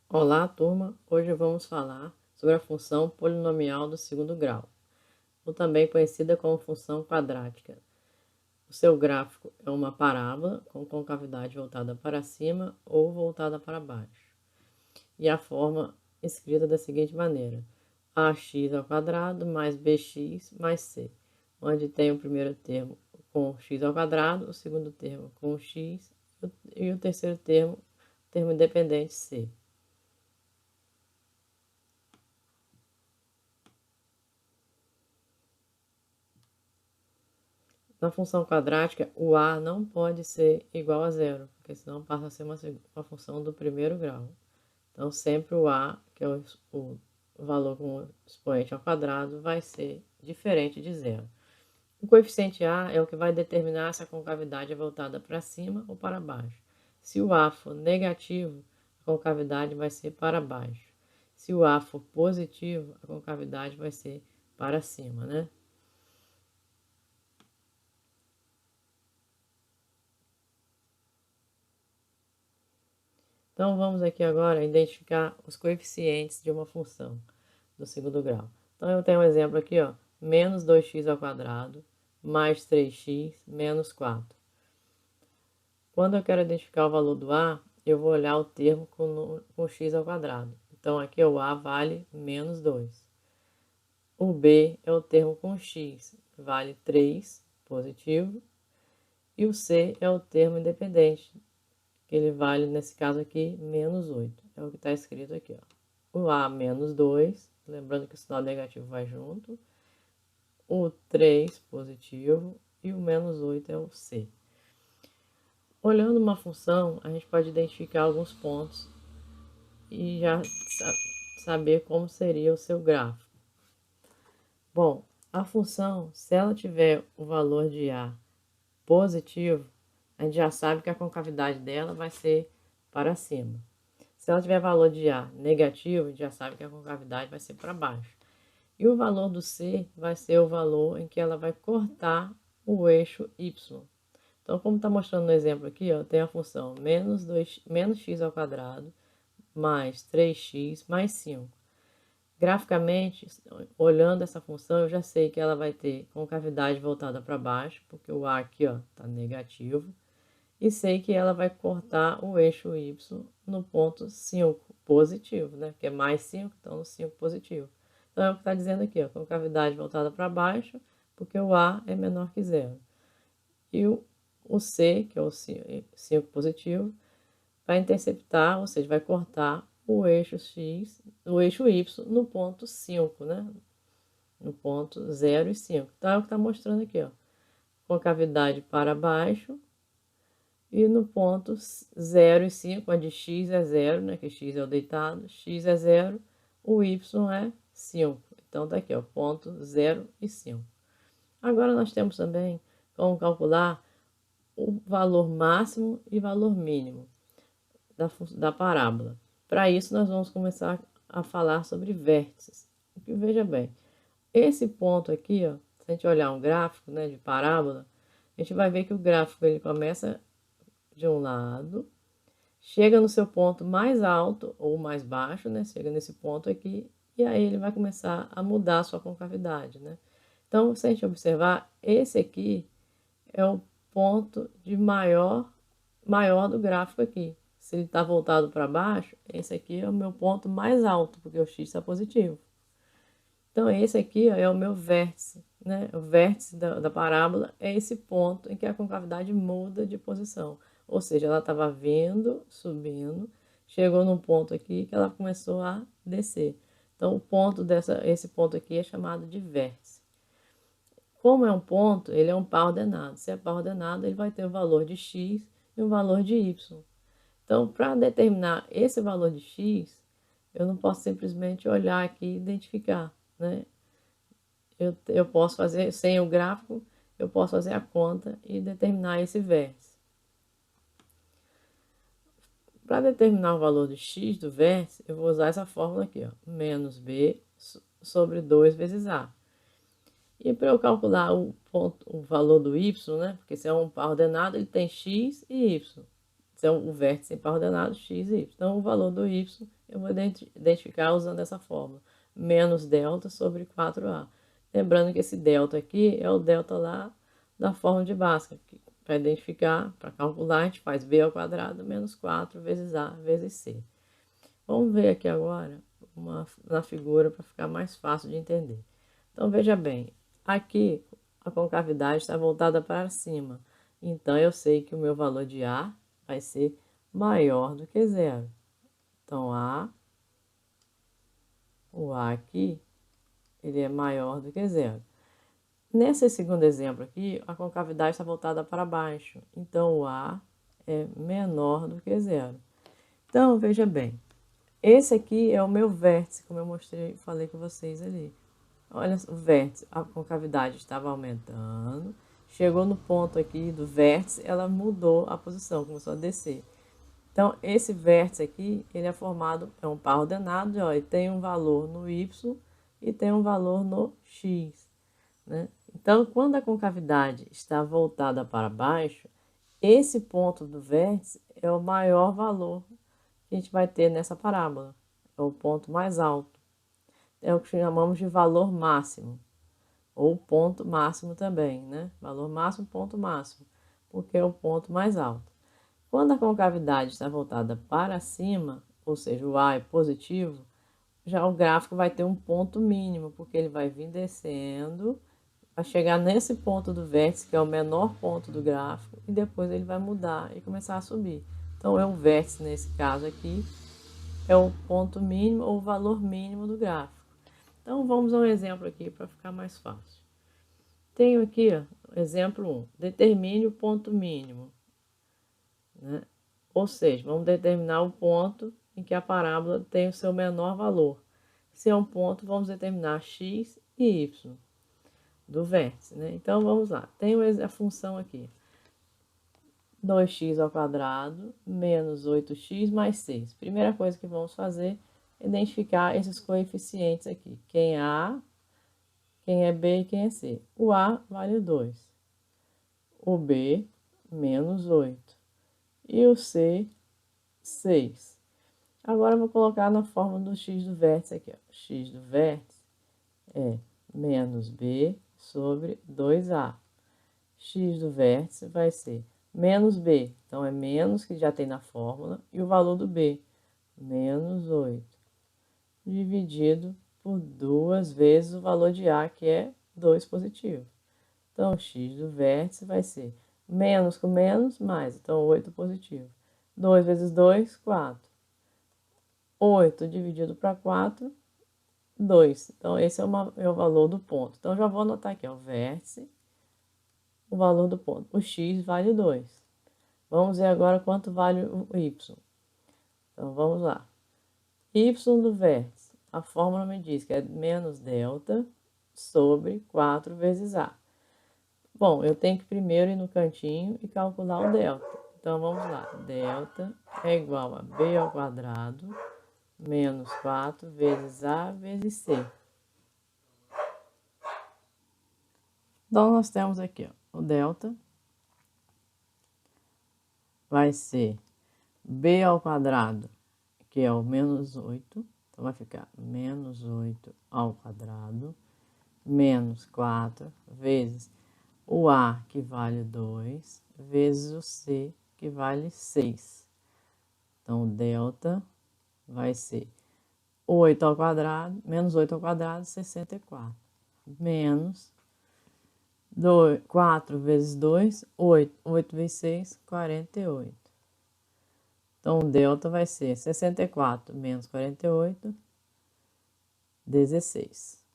Olá, turma! Hoje vamos falar sobre a função polinomial do segundo grau, ou também conhecida como função quadrática. O seu gráfico é uma parábola com concavidade voltada para cima ou voltada para baixo. E a forma escrita da seguinte maneira: ax ao quadrado mais bx mais c, onde tem o primeiro termo com x ao quadrado, o segundo termo com x e o terceiro termo independente c. Na função quadrática, o a não pode ser igual a zero, porque senão passa a ser uma função do primeiro grau. Então, sempre o a, que é o valor com expoente ao quadrado, vai ser diferente de zero. O coeficiente a é o que vai determinar se a concavidade é voltada para cima ou para baixo. Se o a for negativo, a concavidade vai ser para baixo. Se o a for positivo, a concavidade vai ser para cima, né? Então, vamos aqui agora identificar os coeficientes de uma função do segundo grau. Então, eu tenho um exemplo aqui, ó, menos 2x ao quadrado mais 3x menos 4. Quando eu quero identificar o valor do a, eu vou olhar o termo com x ao quadrado. Então, aqui o a vale menos 2. O b é o termo com x, vale 3, positivo. E o c é o termo independente, que ele vale, nesse caso aqui, menos 8. É o que está escrito aqui, ó. O a menos 2, lembrando que o sinal negativo vai junto. O 3 positivo e o menos 8 é o c. Olhando uma função, a gente pode identificar alguns pontos e já saber como seria o seu gráfico. Bom, a função, se ela tiver o valor de a positivo, a gente já sabe que a concavidade dela vai ser para cima. Se ela tiver valor de a negativo, a gente já sabe que a concavidade vai ser para baixo. E o valor do c vai ser o valor em que ela vai cortar o eixo y. Então, como está mostrando no exemplo aqui, ó, tem a função menos x ao quadrado mais 3x mais 5. Graficamente, olhando essa função, eu já sei que ela vai ter concavidade voltada para baixo, porque o a aqui está negativo. E sei que ela vai cortar o eixo y no ponto 5 positivo, né? Que é mais 5, então no 5 positivo. Então é o que está dizendo aqui, ó, concavidade voltada para baixo, porque o a é menor que zero. E o c, que é o 5 positivo, vai interceptar, ou seja, vai cortar o eixo x, o eixo y no ponto 5, né? No ponto 0 e 5. Então é o que está mostrando aqui, ó. Concavidade para baixo e no ponto 0 e 5, onde x é 0, né? Que x é o deitado, x é 0, o y é 5. Então tá aqui, ó, ponto 0 e 5. Agora nós temos também como calcular o valor máximo e valor mínimo da parábola. Para isso, nós vamos começar a falar sobre vértices. Porque, veja bem, esse ponto aqui, ó, se a gente olhar um gráfico, né, de parábola, a gente vai ver que o gráfico ele começa de um lado, chega no seu ponto mais alto ou mais baixo, né, chega nesse ponto aqui, e aí ele vai começar a mudar a sua concavidade, né. Então, se a gente observar, esse aqui é o ponto de maior do gráfico aqui. Se ele está voltado para baixo, esse aqui é o meu ponto mais alto, porque o x está positivo. Então, esse aqui ó, é o meu vértice, né? O vértice da parábola é esse ponto em que a concavidade muda de posição. Ou seja, ela estava vindo, subindo, chegou num ponto aqui que ela começou a descer. Então, esse ponto aqui é chamado de vértice. Como é um ponto, ele é um par ordenado. Se é par ordenado, ele vai ter o valor de x e o valor de y. Então, para determinar esse valor de x, eu não posso simplesmente olhar aqui e identificar, né? Eu posso fazer, sem o gráfico, eu posso fazer a conta e determinar esse vértice. Para determinar o valor de x do vértice, eu vou usar essa fórmula aqui, ó, menos b sobre 2 vezes a. E para eu calcular o valor do y, né? Porque se é um par ordenado, ele tem x e y. Se é o vértice em par ordenado, x e y. Então, o valor do y eu vou identificar usando essa fórmula. Menos delta sobre 4A. Lembrando que esse delta aqui é o delta lá da fórmula de Bhaskara. Para identificar, para calcular, a gente faz B ao quadrado menos 4 vezes A vezes C. Vamos ver aqui agora na figura para ficar mais fácil de entender. Então, veja bem, aqui a concavidade está voltada para cima. Então, eu sei que o meu valor de A vai ser maior do que zero. Então, o A aqui, ele é maior do que zero. Nesse segundo exemplo aqui, a concavidade está voltada para baixo. Então, o A é menor do que zero. Então, veja bem, esse aqui é o meu vértice, como eu mostrei, falei com vocês ali. Olha o vértice, a concavidade estava aumentando, chegou no ponto aqui do vértice, ela mudou a posição, começou a descer. Então, esse vértice aqui, ele é formado, é um par ordenado, ó, e tem um valor no y e tem um valor no x, né? Então, quando a concavidade está voltada para baixo, esse ponto do vértice é o maior valor que a gente vai ter nessa parábola, é o ponto mais alto. É o que chamamos de valor máximo, ou ponto máximo também, né? Valor máximo, ponto máximo, porque é o ponto mais alto. Quando a concavidade está voltada para cima, ou seja, o A é positivo, já o gráfico vai ter um ponto mínimo, porque ele vai vir descendo, vai chegar nesse ponto do vértice, que é o menor ponto do gráfico, e depois ele vai mudar e começar a subir. Então, é o vértice, nesse caso aqui, é o ponto mínimo ou o valor mínimo do gráfico. Então, vamos a um exemplo aqui para ficar mais fácil. Tenho aqui, ó, exemplo 1. Determine o ponto mínimo, né? Ou seja, vamos determinar o ponto em que a parábola tem o seu menor valor. Se é um ponto, vamos determinar x e y do vértice, né? Então, vamos lá. Tenho a função aqui. 2x ao quadrado menos 8x mais 6. Primeira coisa que vamos fazer é identificar esses coeficientes aqui. Quem é A, quem é B e quem é C. O A vale 2. O B, menos 8. E o C, 6. Agora eu vou colocar na forma do x do vértice aqui. Ó. X do vértice é menos B sobre 2A. X do vértice vai ser menos B, então é menos que já tem na fórmula, e o valor do B, menos 8, dividido por 2 vezes o valor de A, que é 2 positivo. Então, x do vértice vai ser menos com menos, mais, então 8 positivo. 2 vezes 2, 4. 8 dividido para 4, 2. Então, esse é o valor do ponto. Então, já vou anotar aqui, ó, o vértice, o valor do ponto. O x vale 2. Vamos ver agora quanto vale o y. Então, vamos lá. Y do vértice. A fórmula me diz que é menos delta sobre 4 vezes A. Bom, eu tenho que primeiro ir no cantinho e calcular o delta. Então, vamos lá. Delta é igual a B ao quadrado menos 4 vezes A vezes C. Então, nós temos aqui, ó, o delta vai ser B ao quadrado, que é o menos 8. Então, vai ficar menos 8 ao quadrado, menos 4, vezes o A, que vale 2, vezes o C, que vale 6. Então, o delta vai ser 8 ao quadrado, menos 8 ao quadrado, 64. Menos 4 vezes 2, 8. 8 vezes 6, 48. Então, o delta vai ser 64 menos 48, 16.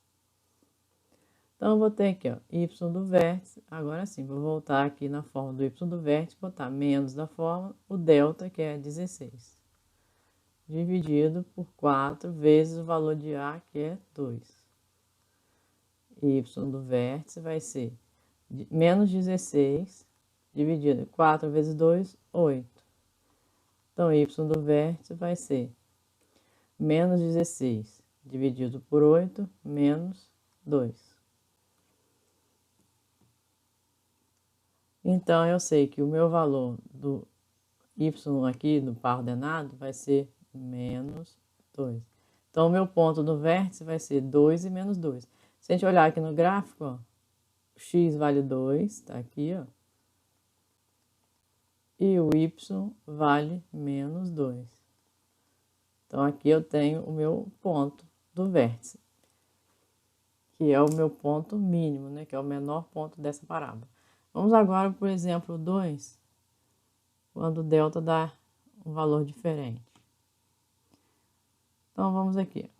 Então, eu vou ter aqui, ó, y do vértice. Agora sim, vou voltar aqui na forma do y do vértice, botar menos da forma, o delta, que é 16. Dividido por 4 vezes o valor de A, que é 2. Y do vértice vai ser menos 16, dividido 4 vezes 2, 8. Então, y do vértice vai ser menos 16, dividido por 8, menos 2. Então, eu sei que o meu valor do y aqui, do par ordenado, vai ser menos 2. Então, o meu ponto do vértice vai ser 2 e menos 2. Se a gente olhar aqui no gráfico, ó, x vale 2, tá aqui, ó. E o y vale menos 2. Então, aqui eu tenho o meu ponto do vértice, que é o meu ponto mínimo, né? Que é o menor ponto dessa parábola. Vamos agora para o exemplo 2, quando delta dá um valor diferente. Então, vamos aqui.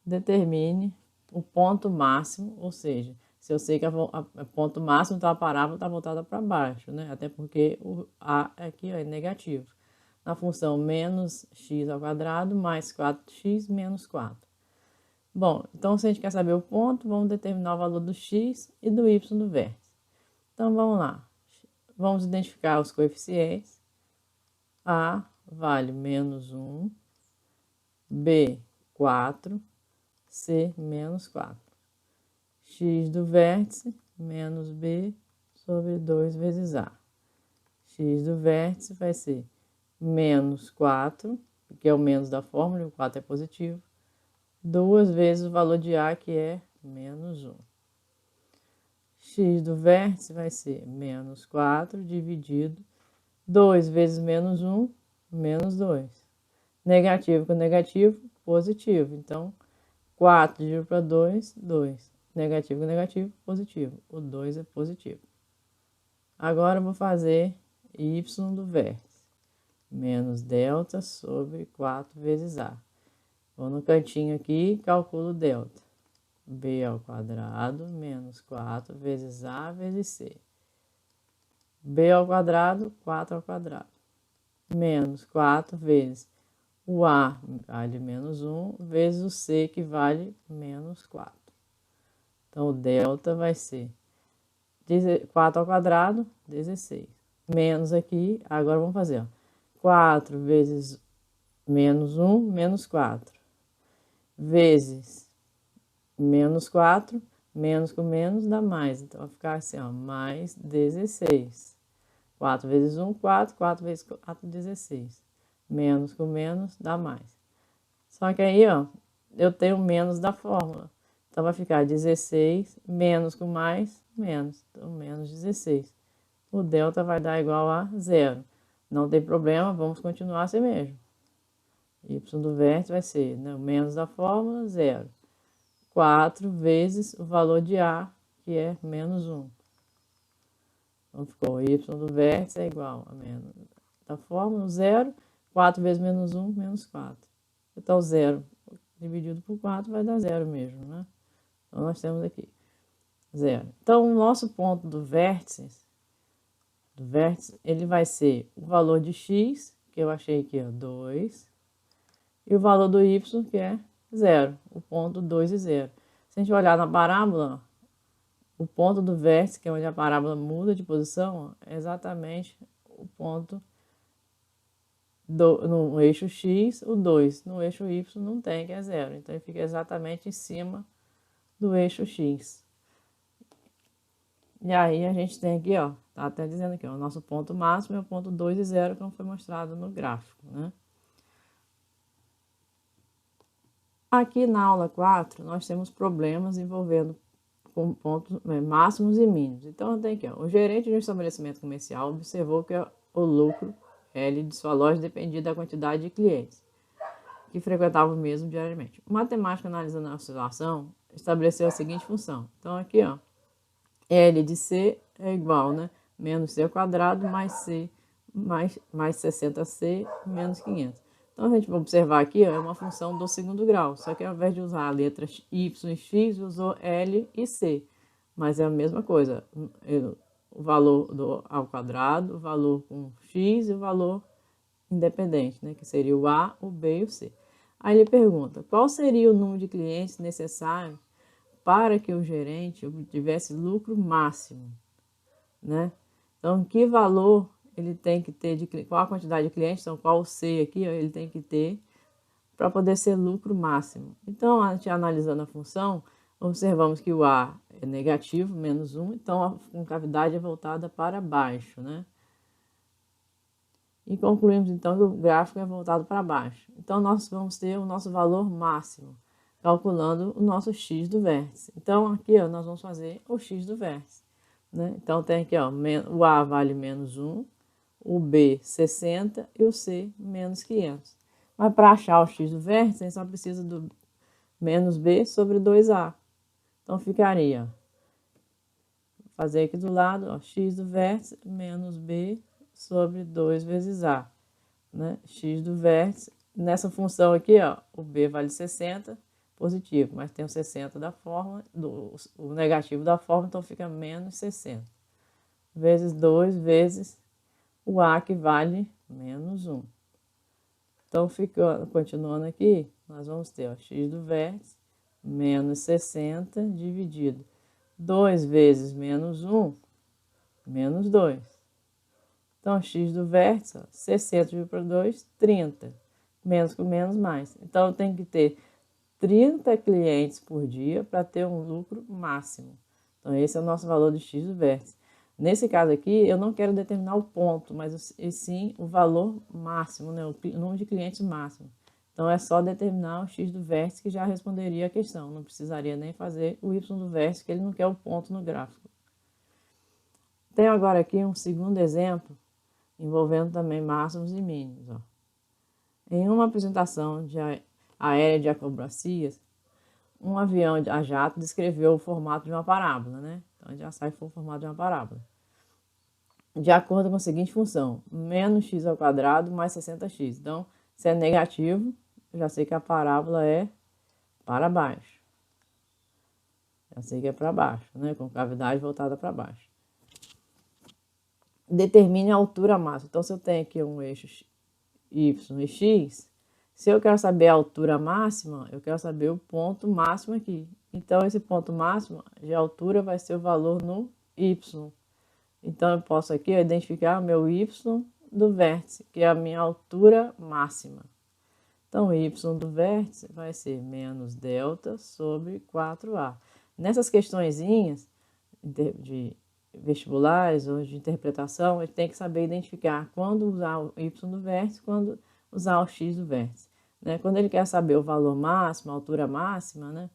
Determine o ponto máximo, ou seja, se eu sei que o ponto máximo, então a parábola está voltada para baixo, né? Até porque o a aqui ó, é negativo. Na função menos x ao quadrado mais 4x menos 4. Bom, então se a gente quer saber o ponto, vamos determinar o valor do x e do y do vértice. Então vamos lá. Vamos identificar os coeficientes. A vale menos 1, B 4, C menos 4. X do vértice menos B sobre 2 vezes A. X do vértice vai ser menos 4, que é o menos da fórmula, e o 4 é positivo, 2 vezes o valor de A, que é menos 1. X do vértice vai ser menos 4 dividido 2 vezes menos 1, menos 2. Negativo com negativo, positivo. Então, 4 dividido para 2, 2. Negativo com negativo, positivo. O 2 é positivo. Agora eu vou fazer y do vértice. Menos delta sobre 4 vezes A. Vou no cantinho aqui e calculo delta. B ao quadrado menos 4 vezes A vezes C. B ao quadrado, 4 ao quadrado. Menos 4 vezes o A vale menos 1, vezes o C, que vale menos 4. Então, o delta vai ser 4 ao quadrado, 16. Menos aqui, agora vamos fazer, ó, 4 vezes menos 1, menos 4. Vezes menos 4, menos com menos dá mais. Então, vai ficar assim, ó, mais 16. 4 vezes 1, 4. 4 vezes 4, 16. Menos com menos dá mais. Só que aí, ó, eu tenho menos da fórmula. Então, vai ficar 16 menos com mais, menos. Então, menos 16. O delta vai dar igual a 0. Não tem problema, vamos continuar assim mesmo. Y do vértice vai ser, né, o menos da fórmula, 0. 4 vezes o valor de A, que é menos 1. Então, ficou y do vértice é igual a menos da fórmula, 0. 4 vezes menos 1, menos 4. Então, 0 dividido por 4 vai dar 0 mesmo, né? Então, nós temos aqui 0. Então, o nosso ponto do vértice, ele vai ser o valor de x, que eu achei aqui, ó, 2, e o valor do y, que é 0, o ponto 2 e 0. Se a gente olhar na parábola, o ponto do vértice, que é onde a parábola muda de posição, é exatamente o ponto no eixo x, o 2. No eixo y não tem, que é 0. Então, ele fica exatamente em cima do eixo x. E aí, a gente tem aqui, ó, tá até dizendo aqui, ó, o nosso ponto máximo é o ponto 2 e 0, como foi mostrado no gráfico, né? Aqui na aula 4, nós temos problemas envolvendo com pontos máximos e mínimos. Então, tem aqui, ó, o gerente de um estabelecimento comercial observou que o lucro L de sua loja dependia da quantidade de clientes que frequentavam o mesmo diariamente. O matemático, analisando a situação, estabeleceu a seguinte função. Então, aqui, ó, L de C é igual, né? Menos C ao quadrado mais C mais 60C menos 500. Então, a gente vai observar aqui, ó, é uma função do segundo grau. Só que ao invés de usar a letra Y e X, usou L e C. Mas é a mesma coisa. O valor ao quadrado, o valor com X e o valor independente, né? Que seria o A, o B e o C. Aí ele pergunta, qual seria o número de clientes necessário para que o gerente obtivesse lucro máximo, né? Então, que valor ele tem que ter, qual a quantidade de clientes, então qual o C aqui, ó, ele tem que ter para poder ser lucro máximo. Então, a gente analisando a função, observamos que o A é negativo, menos 1, então a concavidade é voltada para baixo, né? E concluímos então que o gráfico é voltado para baixo. Então nós vamos ter o nosso valor máximo, calculando o nosso x do vértice. Então aqui ó, nós vamos fazer o x do vértice, né? Então tem aqui ó, o A vale menos 1, o B 60 e o C menos 500. Mas para achar o x do vértice, a gente só precisa do menos B sobre 2A. Então ficaria, fazer aqui do lado, ó, x do vértice menos B sobre 2 vezes A, né? X do vértice, nessa função aqui, ó, o B vale 60, positivo, mas tem o 60 da fórmula, o negativo da fórmula, então fica menos 60, vezes 2 vezes o A que vale menos 1. Então, continuando aqui, nós vamos ter ó, x do vértice menos 60 dividido 2 vezes menos 1, menos 2. Então, x do vértice, ó, 60 dividido por 2, 30. Menos com menos, mais. Então, eu tenho que ter 30 clientes por dia para ter um lucro máximo. Então, esse é o nosso valor de x do vértice. Nesse caso aqui, eu não quero determinar o ponto, mas sim o valor máximo, né? O número de clientes máximo. Então, é só determinar o x do vértice que já responderia a questão. Não precisaria nem fazer o y do vértice, que ele não quer o ponto no gráfico. Tenho agora aqui um segundo exemplo, envolvendo também máximos e mínimos. Ó. Em uma apresentação aérea de acrobacias, um avião a jato descreveu o formato de uma parábola, né? Então, já sabe que foi o formato de uma parábola. De acordo com a seguinte função, menos x ao quadrado mais 60x. Então, se é negativo, eu já sei que a parábola é para baixo. Já sei que é para baixo, né? Com cavidade voltada para baixo. Determine a altura máxima. Então, se eu tenho aqui um eixo y e x, se eu quero saber a altura máxima, eu quero saber o ponto máximo aqui. Então, esse ponto máximo de altura vai ser o valor no y. Então, eu posso aqui identificar o meu y do vértice, que é a minha altura máxima. Então, o y do vértice vai ser menos delta sobre 4A. Nessas questõezinhas de vestibulares ou de interpretação, a gente tem que saber identificar quando usar o y do vértice, quando usar o x do vértice. Né? Quando ele quer saber o valor máximo, a altura máxima, né?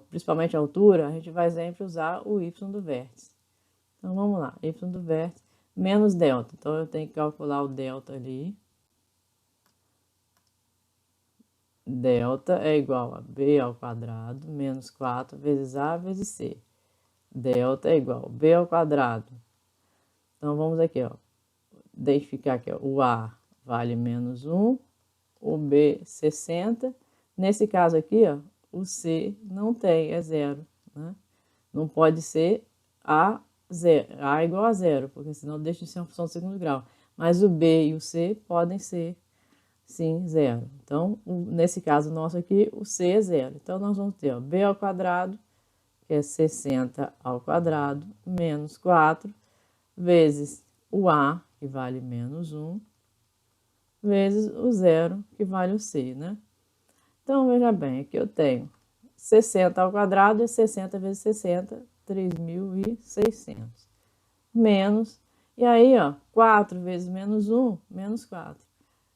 Principalmente a altura, a gente vai sempre usar o y do vértice. Então, vamos lá, y do vértice menos delta. Então, eu tenho que calcular o delta ali. Delta é igual a b ao quadrado menos 4 vezes a vezes c. Delta é igual a b ao quadrado. Então, vamos aqui, ó, identificar aqui, ó, o a vale menos 1, o b 60. Nesse caso aqui, ó, o c não tem, é zero, né? Não pode ser a igual a zero, porque senão deixa de ser uma função de segundo grau. Mas o b e o c podem ser, sim, zero. Então, nesse caso nosso aqui, o c é zero. Então, nós vamos ter ó, b ao quadrado, que é 60 ao quadrado, menos 4, vezes o a, que vale menos 1, vezes o zero, que vale o c, né? Então, veja bem, aqui eu tenho 60 ao quadrado é 60 vezes 60, 3.600. Menos, e aí, ó, 4 vezes menos 1, menos 4.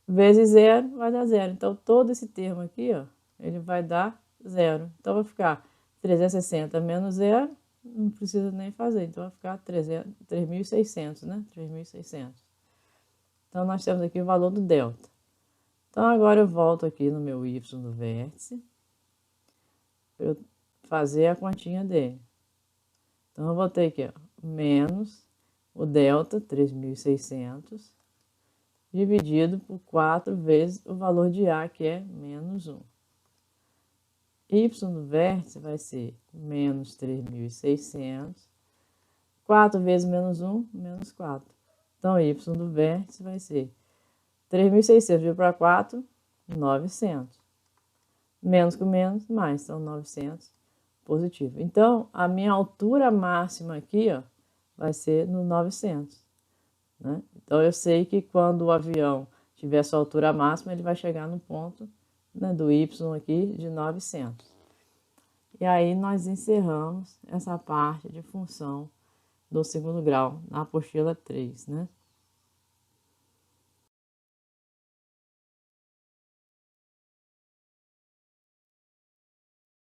Vezes 0 vai dar 0. Então, todo esse termo aqui, ó, ele vai dar 0. Então, vai ficar 360 menos 0, não precisa nem fazer. Então, vai ficar 3.600, né? 3.600. Então, nós temos aqui o valor do delta. Então, agora eu volto aqui no meu y do vértice, para eu fazer a continha dele. Então, eu vou ter aqui, ó, menos o delta, 3.600, dividido por 4 vezes o valor de A, que é menos 1. Y do vértice vai ser menos 3.600. 4 vezes menos 1, menos 4. Então, Y do vértice vai ser 3.600 dividido por 4, 900. Menos com menos, mais, então 900, positivo. Então, a minha altura máxima aqui, ó, vai ser no 900. Né? Então, eu sei que quando o avião tiver sua altura máxima, ele vai chegar no ponto, né, do y aqui de 900. E aí, nós encerramos essa parte de função do segundo grau, na apostila 3, né?